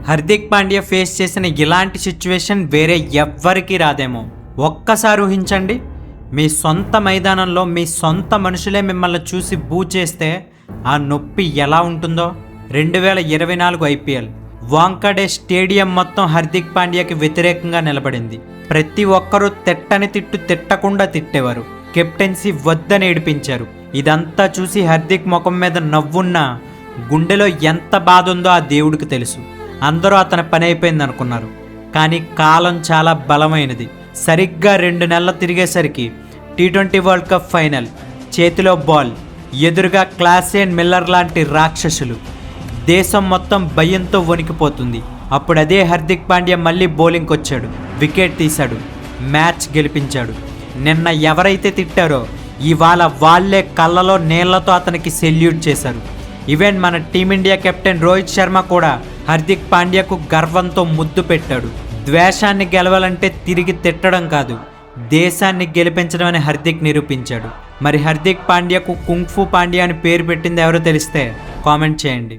Hardik Pandya face చేసిన ఇలాంటి situation వేరే ఎవ్వరికీ రాదేమో. ఒక్కసారి ఊహించండి, మీ సొంత మైదానంలో మీ సొంత మనుషులే మిమ్మల్ని చూసి బూ చేస్తే ఆ నొప్పి ఎలా ఉంటుందో. 2024 ఐపీఎల్ వాంకడే స్టేడియం మొత్తం హార్దిక్ పాండ్యాకి వ్యతిరేకంగా నిలబడింది. ప్రతి ఒక్కరూ తిట్టని తిట్టు తిట్టకుండా తిట్టేవారు, కెప్టెన్సీ వద్దని ఏడిపించారు. ఇదంతా చూసి హార్దిక్ ముఖం మీద నవ్వున్నా గుండెలో ఎంత బాధ ఉందో ఆ దేవుడికి తెలుసు. అందరూ అతని పని అయిపోయింది అనుకున్నారు, కానీ కాలం చాలా బలమైనది. సరిగ్గా 2 నెలలు తిరిగేసరికి T20 వరల్డ్ కప్ ఫైనల్, చేతిలో బాల్, ఎదురుగా క్లాసెన్ మిల్లర్ లాంటి రాక్షసులు. దేశం మొత్తం భయంతో వణికిపోతుంది. అప్పుడు అదే హార్దిక్ పాండ్యా మళ్ళీ బౌలింగ్కి వచ్చాడు, వికెట్ తీశాడు, మ్యాచ్ గెలిపించాడు. నిన్న ఎవరైతే తిట్టారో ఇవాళ వాళ్ళే కళ్ళలో నీళ్లతో అతనికి సెల్యూట్ చేశారు. ఈవెన్ మన టీమిండియా కెప్టెన్ రోహిత్ శర్మ కూడా హార్దిక్ పాండ్యాకు గర్వంతో ముద్దు పెట్టాడు. ద్వేషాన్ని గెలవాలంటే తిరిగి తిట్టడం కాదు, దేశాన్ని గెలిపించడం అని హార్దిక్ నిరూపించాడు. మరి హార్దిక్ పాండ్యాకు కుంగ్ఫు పాండ్యా అని పేరు పెట్టింది ఎవరో తెలిస్తే కామెంట్ చేయండి.